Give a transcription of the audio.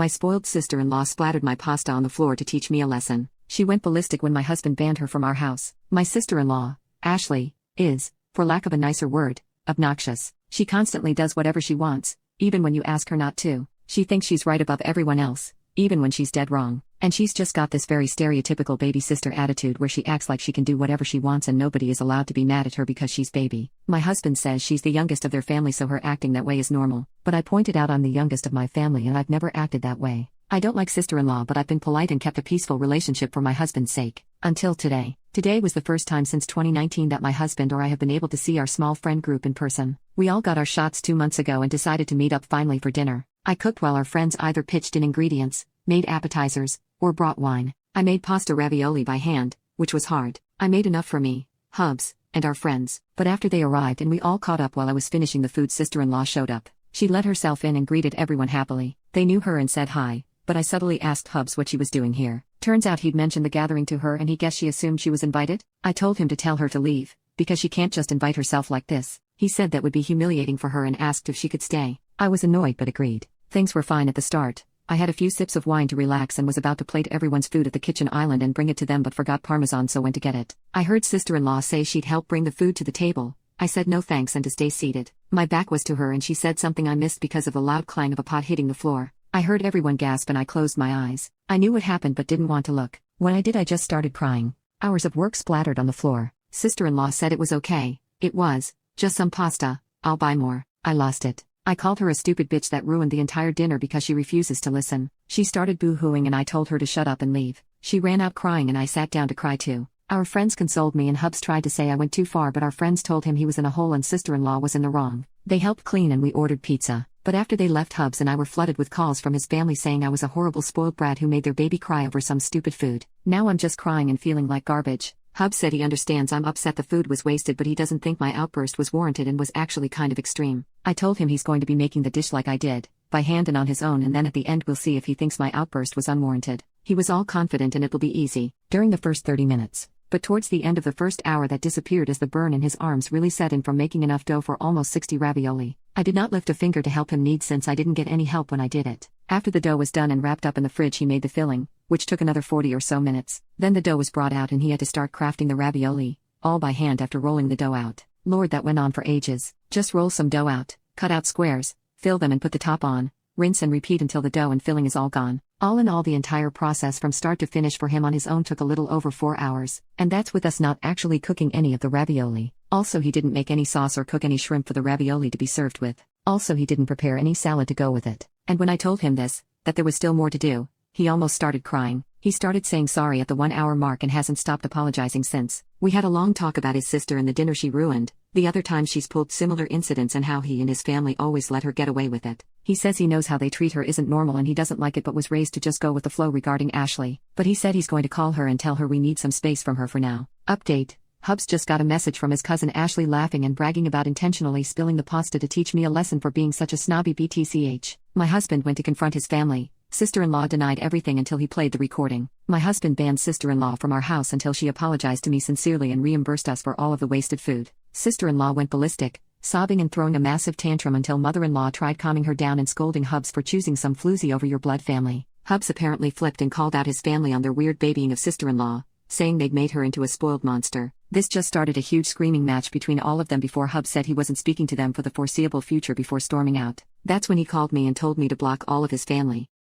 My spoiled sister-in-law splattered my pasta on the floor to teach me a lesson. She went ballistic when my husband banned her from our house. My sister-in-law, Ashley, is, for lack of a nicer word, obnoxious. She constantly does whatever she wants, even when you ask her not to. She thinks she's right above everyone else, even when she's dead wrong. And she's just got this very stereotypical baby sister attitude where she acts like she can do whatever she wants and nobody is allowed to be mad at her because she's baby. My husband says she's the youngest of their family, so her acting that way is normal. But I pointed out I'm the youngest of my family and I've never acted that way. I don't like sister-in-law, but I've been polite and kept a peaceful relationship for my husband's sake. Until today. Today was the first time since 2019 that my husband or I have been able to see our small friend group in person. We all got our shots 2 months ago and decided to meet up finally for dinner. I cooked while our friends either pitched in ingredients, made appetizers, or brought wine. I made pasta ravioli by hand, which was hard. I made enough for me, Hubs, and our friends. But after they arrived and we all caught up while I was finishing the food, sister-in-law showed up. She let herself in and greeted everyone happily. They knew her and said hi, but I subtly asked Hubs what she was doing here. Turns out he'd mentioned the gathering to her and he guessed she assumed she was invited. I told him to tell her to leave, because she can't just invite herself like this. He said that would be humiliating for her and asked if she could stay. I was annoyed but agreed. Things were fine at the start. I had a few sips of wine to relax and was about to plate everyone's food at the kitchen island and bring it to them, but forgot Parmesan, so went to get it. I heard sister-in-law say she'd help bring the food to the table. I said no thanks and to stay seated. My back was to her and she said something I missed because of the loud clang of a pot hitting the floor. I heard everyone gasp and I closed my eyes. I knew what happened but didn't want to look. When I did, I just started crying. Hours of work splattered on the floor. Sister-in-law said it was okay. It was just some pasta. I'll buy more. I lost it. I called her a stupid bitch that ruined the entire dinner because she refuses to listen. She started boo-hooing and I told her to shut up and leave. She ran out crying and I sat down to cry too. Our friends consoled me and Hubs tried to say I went too far, but our friends told him he was in a hole and sister-in-law was in the wrong. They helped clean and we ordered pizza. But after they left, Hubs and I were flooded with calls from his family saying I was a horrible spoiled brat who made their baby cry over some stupid food. Now I'm just crying and feeling like garbage. Hubs said he understands I'm upset the food was wasted, but he doesn't think my outburst was warranted and was actually kind of extreme. I told him he's going to be making the dish like I did, by hand and on his own, and then at the end we'll see if he thinks my outburst was unwarranted. He was all confident and it'll be easy. During the first 30 minutes. But towards the end of the first hour that disappeared as the burn in his arms really set in from making enough dough for almost 60 ravioli. I did not lift a finger to help him knead since I didn't get any help when I did it. After the dough was done and wrapped up in the fridge, he made the filling, which took another 40 or so minutes. Then the dough was brought out and he had to start crafting the ravioli, all by hand after rolling the dough out. Lord, that went on for ages. Just roll some dough out, cut out squares, fill them and put the top on, rinse and repeat until the dough and filling is all gone. All in all, the entire process from start to finish for him on his own took a little over 4 hours. And that's with us not actually cooking any of the ravioli. Also, he didn't make any sauce or cook any shrimp for the ravioli to be served with. Also, he didn't prepare any salad to go with it. And when I told him this, that there was still more to do, he almost started crying. He started saying sorry at the 1 hour mark and hasn't stopped apologizing since. We had a long talk about his sister and the dinner she ruined, the other time she's pulled similar incidents, and how he and his family always let her get away with it. He says he knows how they treat her isn't normal and he doesn't like it, but was raised to just go with the flow regarding Ashley. But he said he's going to call her and tell her we need some space from her for now. Update. Hubs just got a message from his cousin Ashley laughing and bragging about intentionally spilling the pasta to teach me a lesson for being such a snobby BTCH. My husband went to confront his family. Sister-in-law denied everything until he played the recording. My husband banned sister-in-law from our house until she apologized to me sincerely and reimbursed us for all of the wasted food. Sister-in-law went ballistic, sobbing and throwing a massive tantrum until mother-in-law tried calming her down and scolding Hubs for choosing some floozy over your blood family. Hubs apparently flipped and called out his family on their weird babying of sister-in-law, saying they'd made her into a spoiled monster. This just started a huge screaming match between all of them before Hubs said he wasn't speaking to them for the foreseeable future before storming out. That's when he called me and told me to block all of his family.